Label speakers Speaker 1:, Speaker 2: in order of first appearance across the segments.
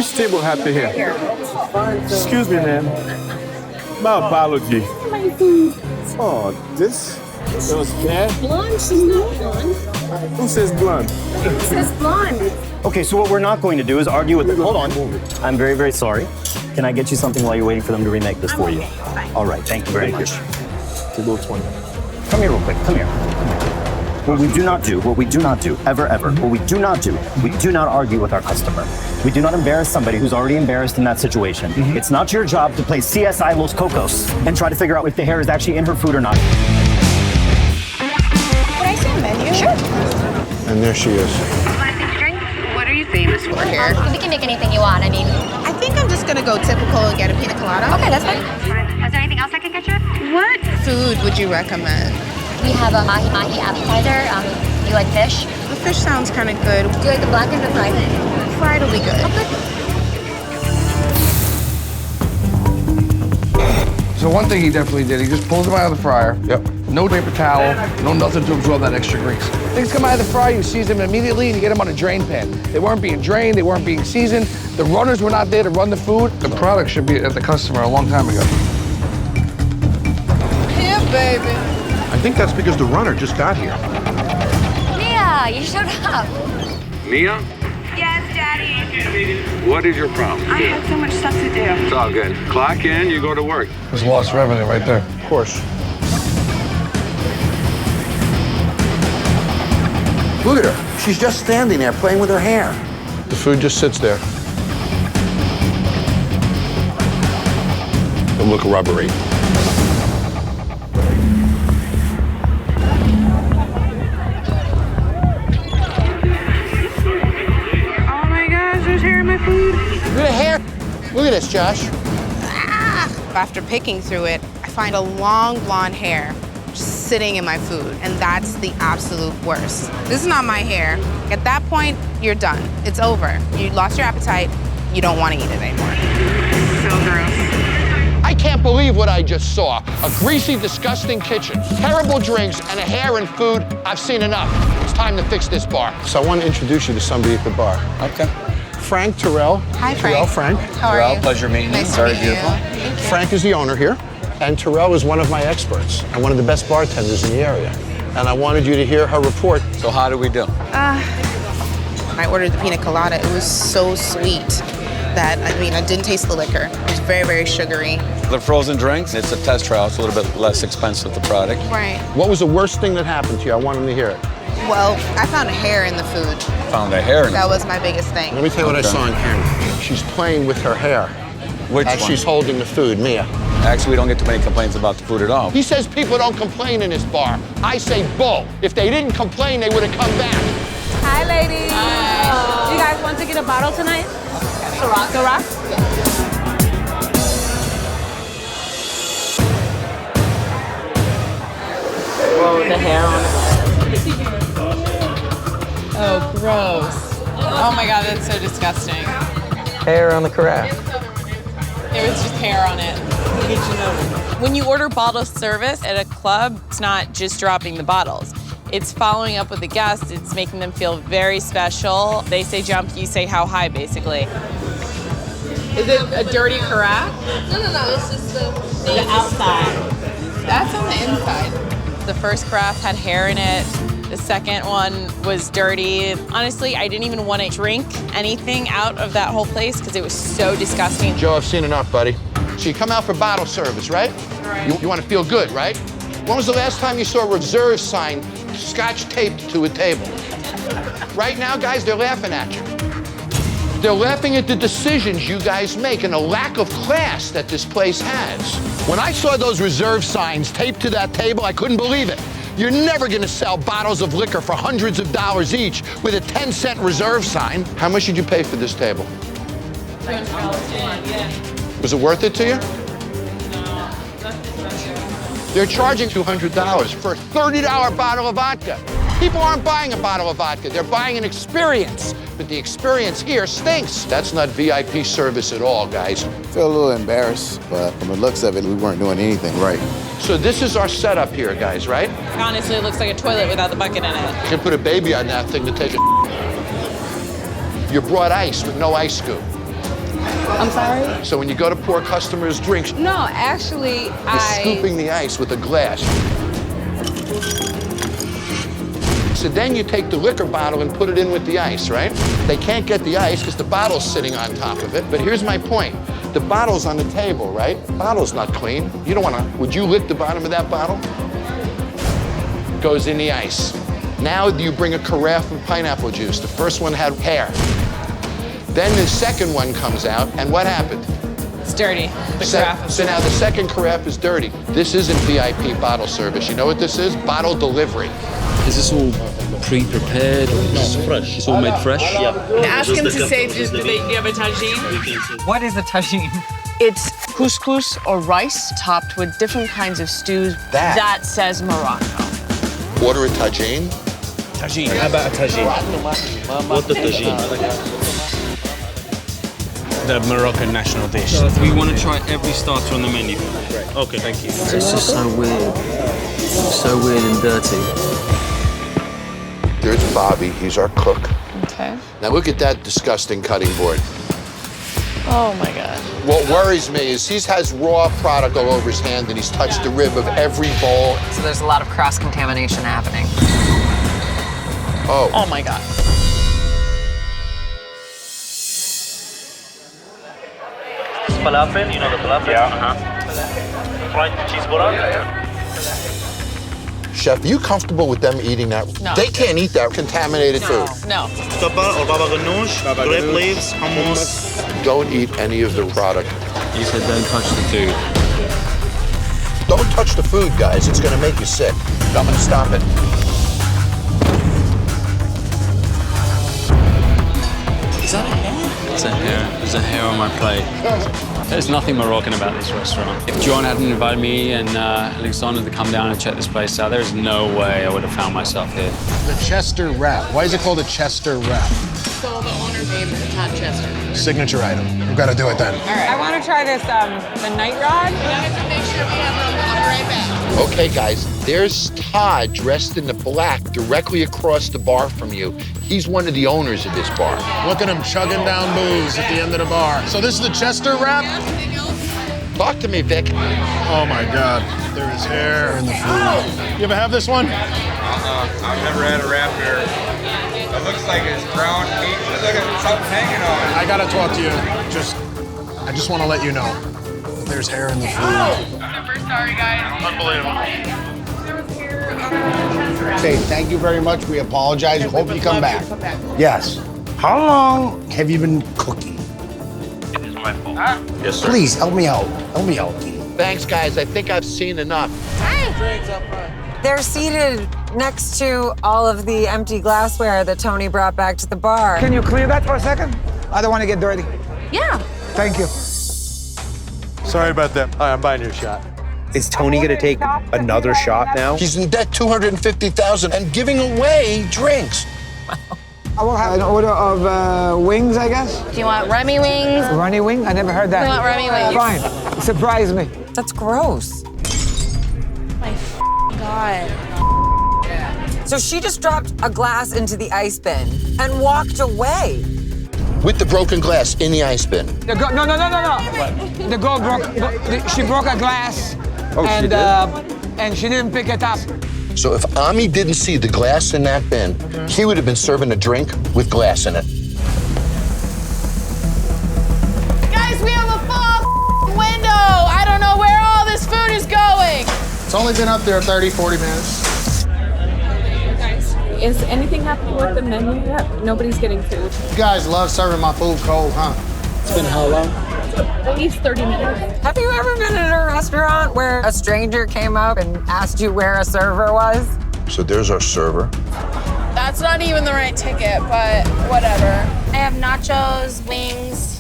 Speaker 1: Which table had the hair? Excuse me, ma'am. My apology. Oh, this was bad.
Speaker 2: Blonde, she's not blonde.
Speaker 1: Who says blonde?
Speaker 2: It says blonde.
Speaker 3: Okay, so what we're not going to do is argue with them. Hold on. I'm very, very sorry. Can I get you something while you're waiting for them to remake this for you?
Speaker 2: Fine.
Speaker 3: All right, thank you very much.
Speaker 1: Table 20.
Speaker 3: Come here real quick, come here. What we do not do, ever, what we do not do, we do not argue with our customer. We do not embarrass somebody who's already embarrassed in that situation. It's not your job to play CSI Los Cocos and try to figure out if the hair is actually in her food or not.
Speaker 4: Can I see a menu? Sure.
Speaker 1: And there she is.
Speaker 4: What are you famous for here?
Speaker 5: We can make anything you want. I mean,
Speaker 4: I think I'm just gonna go typical and get a pina colada.
Speaker 5: okay, that's fine.
Speaker 6: Is there anything else I can get you?
Speaker 4: What food would you recommend?
Speaker 5: We have a mahi-mahi appetizer. You like fish?
Speaker 4: The fish sounds kind of good.
Speaker 5: Do you like the black and the fried?
Speaker 4: Fried will be good.
Speaker 7: So one thing he definitely did, he just pulls them out of the fryer.
Speaker 1: Yep.
Speaker 7: No paper towel, no nothing to absorb that extra grease. Things come out of the fryer, you season them immediately, and you get them on a drain pan. They weren't being drained, they weren't being seasoned. The runners were not there to run the food. The product should be at the customer a long time ago.
Speaker 4: Here, baby.
Speaker 8: I think that's because the runner just got here.
Speaker 5: Mia, you showed up.
Speaker 9: Mia,
Speaker 6: Yes, Daddy.
Speaker 9: what is your problem?
Speaker 6: I had so much stuff to do.
Speaker 9: It's all good. Clock in, you go to work.
Speaker 7: There's lost revenue right there.
Speaker 8: Of course. Look at her. She's just standing there playing with her hair.
Speaker 1: The food just sits there. Don't look rubbery.
Speaker 6: Oh my gosh, there's hair in my food.
Speaker 8: Look at her hair. Look at this, Josh.
Speaker 4: After picking through it, I find a long blonde hair just sitting in my food, and that's the absolute worst. This is not my hair. At that point, you're done. It's over. You lost your appetite. You don't want to eat it anymore.
Speaker 6: So gross.
Speaker 10: I can't believe what I just saw. A greasy, disgusting kitchen, terrible drinks, and a hair in food. I've seen enough. It's time to fix this bar.
Speaker 1: So I want to introduce you to somebody at the bar.
Speaker 7: Okay.
Speaker 1: Frank Terrell.
Speaker 4: Hi, Frank.
Speaker 1: Terrell, Frank.
Speaker 4: How are you?
Speaker 7: Pleasure meeting you.
Speaker 4: Nice
Speaker 7: Very
Speaker 4: to meet
Speaker 7: beautiful.
Speaker 4: you. Thank you.
Speaker 1: Frank is the owner here, and Terrell is one of my experts and one of the best bartenders in the area. And I wanted you to hear her report.
Speaker 7: So how do we do?
Speaker 4: I ordered the pina colada. It was so sweet that, I didn't taste the liquor. It was very, very sugary.
Speaker 11: The frozen drinks, it's a test trial. It's a little bit less expensive, the product.
Speaker 4: Right.
Speaker 1: What was the worst thing that happened to you? I want him to hear it.
Speaker 4: Well, I found a hair in the food.
Speaker 11: Found a hair in
Speaker 4: That
Speaker 11: it.
Speaker 4: was my biggest thing.
Speaker 1: Let me tell you what I saw on camera. She's playing with her hair
Speaker 11: Which
Speaker 1: as
Speaker 11: one?
Speaker 1: she's holding the food, Mia.
Speaker 11: Actually, we don't get too many complaints about the food at all.
Speaker 10: He says people don't complain in this bar. I say bull. If they didn't complain, they would have come back.
Speaker 2: Hi, ladies. Hi. You guys want to get a bottle tonight? Ciroc. Whoa, with the hair on it.
Speaker 4: Oh, gross. Oh my God, that's so disgusting.
Speaker 3: Hair on the carafe.
Speaker 4: There was just hair on it. When you order bottle service at a club, it's not just dropping the bottles. It's following up with the guests. It's making them feel very special. They say jump, you say how high, basically. Is it a dirty carafe?
Speaker 2: No. It's just the outside.
Speaker 4: That's on the inside. The first carafe had hair in it. The second one was dirty. Honestly, I didn't even want to drink anything out of that whole place because it was so disgusting.
Speaker 10: Joe, I've seen enough, buddy. So you come out for bottle service, right?
Speaker 4: Right.
Speaker 10: You want to feel good, right? When was the last time you saw a reserve sign scotch taped to a table? Right now, guys, they're laughing at you. They're laughing at the decisions you guys make and the lack of class that this place has. When I saw those reserve signs taped to that table, I couldn't believe it. You're never gonna sell bottles of liquor for hundreds of dollars each with a 10-cent reserve sign. How much did you pay for this table? Was it worth it to you? They're charging $200 for a $30 bottle of vodka. People aren't buying a bottle of vodka, they're buying an experience. But the experience here stinks. That's not VIP service at all, guys.
Speaker 12: I feel a little embarrassed, but from the looks of it, we weren't doing anything right.
Speaker 10: So this is our setup here, guys, right?
Speaker 4: Honestly, it looks like a toilet without the bucket in it.
Speaker 10: You can put a baby on that thing to take a You brought ice with no ice scoop.
Speaker 2: I'm sorry?
Speaker 10: So when you go to pour customers drinks,
Speaker 2: No, actually,
Speaker 10: you're scooping the ice with a glass. So then you take the liquor bottle and put it in with the ice, right? They can't get the ice because the bottle's sitting on top of it. But here's my point. The bottle's on the table, right? Bottle's not clean. You don't want to, would you lick the bottom of that bottle? Goes in the ice. Now you bring a carafe of pineapple juice. The first one had hair. Then the second one comes out, and what happened?
Speaker 4: It's dirty. The carafe.
Speaker 10: So now the second carafe is dirty. This isn't VIP bottle service. You know what this is? Bottle delivery.
Speaker 13: Is this all pre-prepared? Or it's fresh. It's all made fresh? Yeah.
Speaker 4: Ask him to say, do you have a tagine? What is a tagine? It's couscous or rice topped with different kinds of stews. That says Morocco.
Speaker 10: Order a tagine.
Speaker 13: Tagine. How about a tagine? What the tagine?
Speaker 14: The Moroccan national dish.
Speaker 13: We want to try every starter on the menu.
Speaker 14: Okay, thank you.
Speaker 13: It's just so weird. So weird and dirty.
Speaker 10: There's Bobby, he's our cook.
Speaker 4: Okay.
Speaker 10: Now look at that disgusting cutting board.
Speaker 4: Oh my God.
Speaker 10: What worries me is he has raw product all over his hand and he's touched the rib of every bowl.
Speaker 15: So there's a lot of cross-contamination happening.
Speaker 10: Oh.
Speaker 4: Oh my God.
Speaker 16: Falafel, you know the falafel? Yeah. Fried cheese burrata.
Speaker 10: Chef, are you comfortable with them eating that?
Speaker 4: No.
Speaker 10: They can't eat that contaminated food.
Speaker 4: No.
Speaker 16: Subpar or baba ganoush, grape leaves, hummus.
Speaker 10: Don't eat any of the product.
Speaker 13: You said don't touch the food.
Speaker 10: Don't touch the food, guys. It's gonna make you sick. I'm gonna stop it.
Speaker 13: Is that a hair? It's a hair. There's a hair on my plate. There's nothing Moroccan about this restaurant. If John hadn't invited me and Alexander to come down and check this place out, there's no way I would have found myself here.
Speaker 7: The Chester wrap. Why is it called a Chester wrap?
Speaker 4: So the owner made the hot Chester.
Speaker 7: Signature item. We've got to do it then.
Speaker 2: All right. I want to try this, the night rod.
Speaker 4: Make sure we have them. I'll be right back.
Speaker 10: Okay, guys, there's Todd dressed in the black directly across the bar from you. He's one of the owners of this bar.
Speaker 7: Look at him chugging down booze at the end of the bar. So this is the Chester wrap?
Speaker 10: Talk to me, Vic.
Speaker 7: Oh my God, there is hair in the food. You ever have this one?
Speaker 17: I've never had a wrap here. It looks like it's ground meat. Look at something hanging on it.
Speaker 7: I gotta talk to you. I just want to let you know that there's hair in the food.
Speaker 4: Super sorry, guys.
Speaker 7: Unbelievable. Okay, thank you very much. We apologize. Hope you come back. Yes. How long have you been cooking?
Speaker 16: It is my fault.
Speaker 10: Yes, sir.
Speaker 7: Please help me out. Help me out.
Speaker 10: Thanks, guys. I think I've seen enough.
Speaker 15: They're seated next to all of the empty glassware that Tony brought back to the bar.
Speaker 18: Can you clear that for a second? I don't want to get dirty.
Speaker 15: Yeah.
Speaker 18: Thank you.
Speaker 1: Sorry about that. All right, I'm buying you a shot.
Speaker 3: Is Tony gonna take another shot now?
Speaker 10: He's in debt $250,000 and giving away drinks.
Speaker 18: I will have an order of wings, I guess.
Speaker 2: Do you want Remy wings?
Speaker 18: Runny wing? I never heard that.
Speaker 2: We want Remy wings.
Speaker 18: Fine. Surprise me.
Speaker 15: That's gross.
Speaker 2: My God.
Speaker 15: So she just dropped a glass into the ice bin and walked away.
Speaker 10: With the broken glass in the ice bin.
Speaker 18: The girl, no. The girl she broke a glass.
Speaker 10: Oh,
Speaker 18: and,
Speaker 10: she did?
Speaker 18: And she didn't pick it up.
Speaker 10: So if Ami didn't see the glass in that bin, he would have been serving a drink with glass in it.
Speaker 4: Guys, we have a full window. I don't know where all this food is going.
Speaker 7: It's only been up there 30, 40 minutes.
Speaker 2: Guys, is anything happening with the menu yet? Nobody's getting food.
Speaker 7: You guys love serving my food cold, huh? It's been how long?
Speaker 2: At least 30 minutes.
Speaker 15: Have you ever been in a restaurant where a stranger came up and asked you where a server was?
Speaker 10: So there's our server.
Speaker 4: That's not even the right ticket, but whatever.
Speaker 5: I have nachos, wings.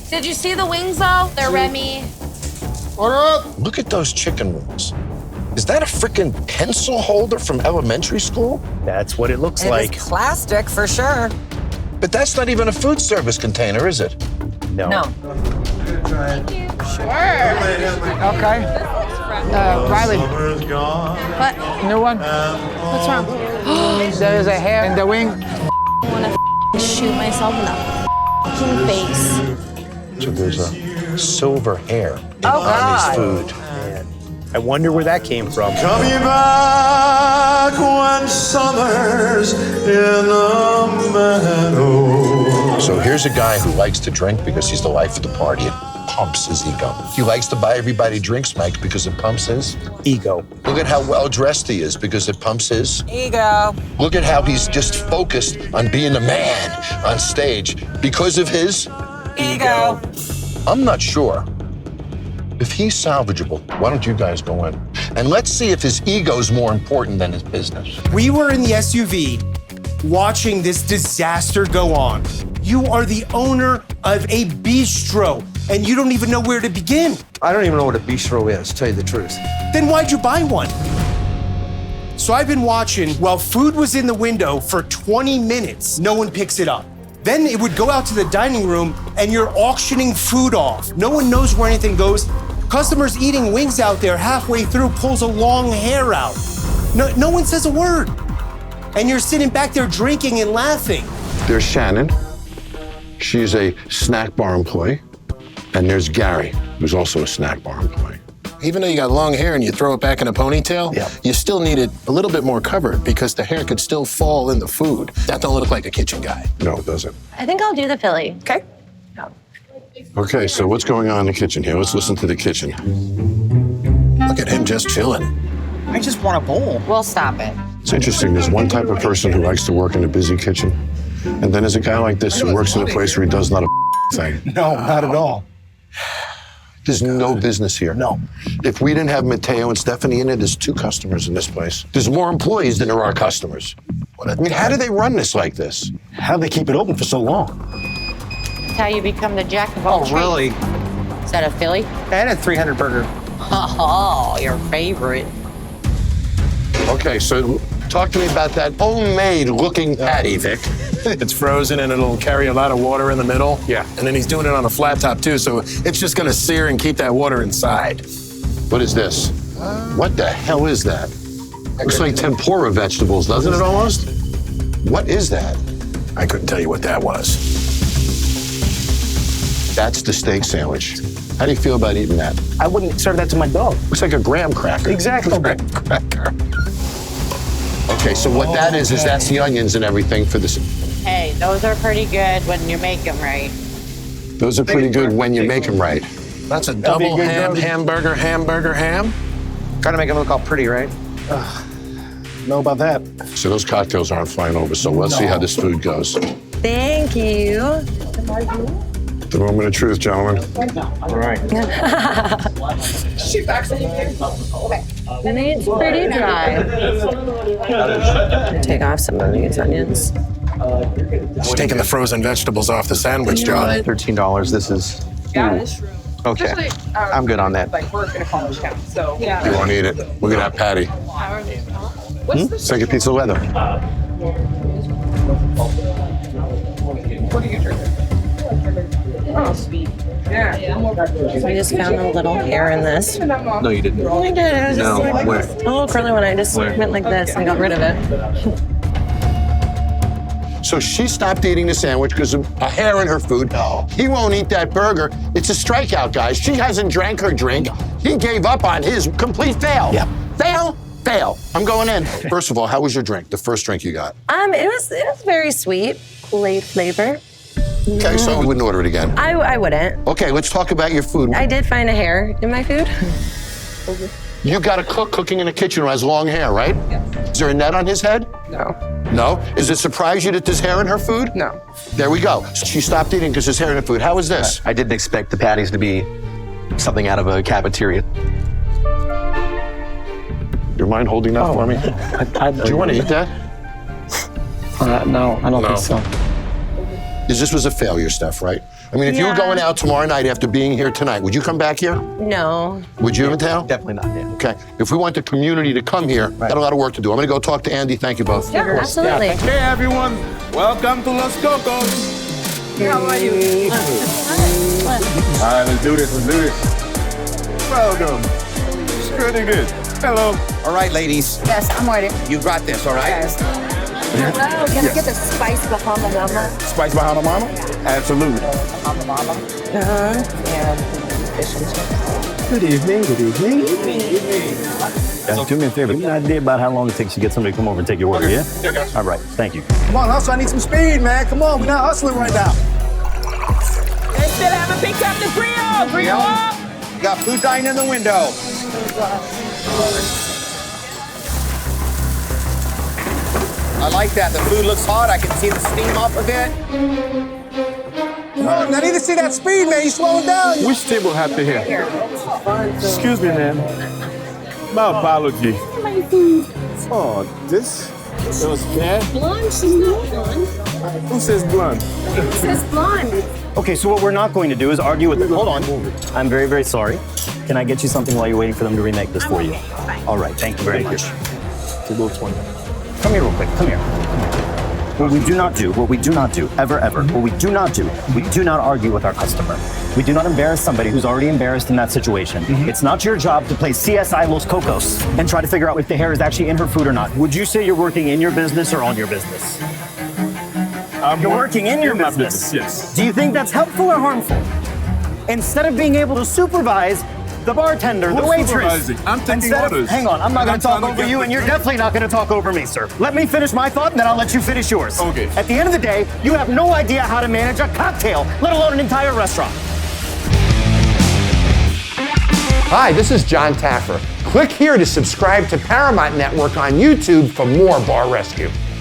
Speaker 5: Did you see the wings though? They're Remy.
Speaker 10: Order up. Look at those chicken wings. Is that a freaking pencil holder from elementary school?
Speaker 3: That's what it looks
Speaker 15: It
Speaker 3: like.
Speaker 15: is plastic for sure.
Speaker 10: But that's not even a food service container, is it?
Speaker 3: No.
Speaker 15: No.
Speaker 4: Sure.
Speaker 18: Okay. Riley.
Speaker 2: What?
Speaker 18: New one?
Speaker 2: What's wrong?
Speaker 18: There is a hair in the wing.
Speaker 2: I want to shoot myself in the face.
Speaker 8: So there's a silver hair
Speaker 15: Oh,
Speaker 8: on his
Speaker 15: God.
Speaker 8: food.
Speaker 3: I wonder where that came from.
Speaker 1: Coming back when summer's in the meadow.
Speaker 8: So here's a guy who likes to drink because he's the life of the party. It pumps his ego. He likes to buy everybody drinks, Mike, because it pumps his
Speaker 3: ego.
Speaker 8: Look at how well dressed he is because it pumps his
Speaker 15: Ego.
Speaker 8: Look at how he's just focused on being a man on stage because of his
Speaker 15: Ego.
Speaker 8: I'm not sure. If he's salvageable, why don't you guys go in? And let's see if his ego's more important than his business.
Speaker 19: We were in the SUV watching this disaster go on. You are the owner of a bistro, and you don't even know where to begin.
Speaker 20: I don't even know what a bistro is, to tell you the truth.
Speaker 19: Then why'd you buy one? So I've been watching while food was in the window for 20 minutes. No one picks it up. Then it would go out to the dining room and you're auctioning food off. No one knows where anything goes. Customers eating wings out there halfway through pulls a long hair out. No one says a word. And you're sitting back there drinking and laughing.
Speaker 8: There's Shannon. She's a snack bar employee. And there's Gary, who's also a snack bar employee.
Speaker 21: Even though you got long hair and you throw it back in a ponytail, you still need it a little bit more covered because the hair could still fall in the food. That don't look like a kitchen guy.
Speaker 8: No, it doesn't.
Speaker 5: I think I'll do the Philly.
Speaker 15: Okay.
Speaker 8: Okay, so what's going on in the kitchen here? Let's listen to the kitchen.
Speaker 21: Look at him just chilling.
Speaker 3: I just want a bowl.
Speaker 15: We'll stop it.
Speaker 8: It's interesting. There's one type of person who likes to work in a busy kitchen. And then there's a guy like this who works in a place where he does not a thing.
Speaker 3: No, not at all.
Speaker 8: There's no business here.
Speaker 3: No.
Speaker 8: If we didn't have Mateo and Stephanie in it, there's 2 customers in this place. There's more employees than there are customers. I mean, how do they run this like this?
Speaker 3: How do they keep it open for so long?
Speaker 5: That's how you become the jack of all trades.
Speaker 3: Really?
Speaker 5: Is that a Philly?
Speaker 3: I had a 300 burger.
Speaker 5: Oh, your favorite.
Speaker 8: Okay, so talk to me about that homemade looking patty, Vic.
Speaker 21: It's frozen and it'll carry a lot of water in the middle.
Speaker 8: Yeah.
Speaker 21: And then he's doing it on a flat top too, so it's just gonna sear and keep that water inside.
Speaker 8: What is this? What the hell is that? Looks like tempura vegetables, doesn't it almost? What is that?
Speaker 21: I couldn't tell you what that was.
Speaker 8: That's the steak sandwich. How do you feel about eating that?
Speaker 3: I wouldn't serve that to my dog.
Speaker 8: Looks like a graham cracker.
Speaker 3: Exactly.
Speaker 8: Graham cracker. Okay, so what that is that's the onions and everything for this.
Speaker 5: Hey, those are pretty good when you make them right.
Speaker 8: Those are pretty good when you make them right.
Speaker 21: That's a double ham, hamburger, ham.
Speaker 20: Gotta make it look all pretty, right?
Speaker 3: Know about that.
Speaker 8: So those cocktails aren't flying over, so let's see how this food goes.
Speaker 15: Thank you.
Speaker 8: The moment of truth, gentlemen.
Speaker 3: All right.
Speaker 15: It's pretty dry. Take off some of these onions.
Speaker 21: He's taking the frozen vegetables off the sandwich, John.
Speaker 20: $13. This is.
Speaker 22: Yeah, it's true.
Speaker 20: Okay. I'm good on that.
Speaker 22: Like work in a college town, so. Yeah.
Speaker 8: You won't eat it. Look at that patty. It's like a pizza leather.
Speaker 22: What are you drinking? Oh, sweet. Yeah.
Speaker 15: So I just found a little hair in this.
Speaker 20: No, you didn't.
Speaker 15: I did. I was just
Speaker 20: No,
Speaker 15: like,
Speaker 20: where?
Speaker 15: a little curly one. I just
Speaker 20: Where?
Speaker 15: went like this and got rid of it.
Speaker 8: So she stopped eating the sandwich because of a hair in her food. No. He won't eat that burger. It's a strikeout, guys. She hasn't drank her drink. He gave up on his. Complete fail.
Speaker 20: Yep.
Speaker 8: Fail. I'm going in. First of all, how was your drink? The first drink you got?
Speaker 15: It was very sweet, Kool-Aid flavor.
Speaker 8: Okay, so you wouldn't order it again.
Speaker 15: I wouldn't.
Speaker 8: Okay, let's talk about your food.
Speaker 15: I did find a hair in my food.
Speaker 8: You got a cook cooking in a kitchen who has long hair, right?
Speaker 22: Yes.
Speaker 8: Is there a net on his head?
Speaker 22: No.
Speaker 8: No? Does it surprise you that there's hair in her food?
Speaker 22: No.
Speaker 8: There we go. She stopped eating because there's hair in her food. How is this?
Speaker 20: I didn't expect the patties to be something out of a cafeteria.
Speaker 8: You mind holding that for me? Do you want to eat that?
Speaker 20: No, I don't think so.
Speaker 8: Because this was a failure, Steph, right? I mean, if you were going out tomorrow night after being here tonight, would you come back here?
Speaker 15: No.
Speaker 8: Would you, Mateo?
Speaker 20: Definitely not, yeah.
Speaker 8: Okay. If we want the community to come here, got a lot of work to do. I'm going to go talk to Andy. Thank you both.
Speaker 15: Yeah, absolutely.
Speaker 1: Hey, everyone. Welcome to Los Cocos.
Speaker 22: How are you?
Speaker 1: All right, let's do this. Welcome. It's pretty good. Hello.
Speaker 23: All right, ladies.
Speaker 22: Yes, I'm ready.
Speaker 23: You got this, all right?
Speaker 22: Yes. Hello, can I get the spice Bahama Mama?
Speaker 1: Spice Bahama Mama? Absolutely.
Speaker 22: Bahama Mama. And fish and chips.
Speaker 1: Good evening, good evening.
Speaker 3: Guys, do me a favor. Give me an idea about how long it takes to get somebody to come over and take your order, yeah? All right, thank you.
Speaker 1: Come on, hustle. I need some speed, man. Come on, we're not hustling right now.
Speaker 22: They still haven't picked up the grill. Grill up.
Speaker 1: Got food dining in the window. I like that. The food looks hot. I can see the steam off of it. Come on, I need to see that speed, man. You slowing down. Which table have to hear? Excuse me, ma'am. My apology. Oh, this was bad.
Speaker 22: Blonde, she's not blonde.
Speaker 1: Who says blonde?
Speaker 22: It says blonde.
Speaker 3: Okay, so what we're not going to do is argue with them. Hold on. I'm very, very sorry. Can I get you something while you're waiting for them to remake this for you? All right, thank you very much.
Speaker 1: Table 20.
Speaker 3: Come here real quick, come here. What we do not do, ever, what we do not do, we do not argue with our customer. We do not embarrass somebody who's already embarrassed in that situation. It's not your job to play CSI Los Cocos and try to figure out if the hair is actually in her food or not. Would you say you're working in your business or on your business? You're working in your business.
Speaker 1: Yes.
Speaker 3: Do you think that's helpful or harmful? Instead of being able to supervise the bartender, the waitress.
Speaker 1: Supervising? I'm taking orders.
Speaker 3: Hang on, I'm not going to talk over you,
Speaker 1: the
Speaker 3: and you're
Speaker 1: drink.
Speaker 3: definitely not going to talk over me, sir. Let me finish my thought, and then I'll let you finish yours.
Speaker 1: Okay.
Speaker 3: At the end of the day, you have no idea how to manage a cocktail, let alone an entire restaurant.
Speaker 10: Hi, this is Jon Taffer. Click here to subscribe to Paramount Network on YouTube for more Bar Rescue.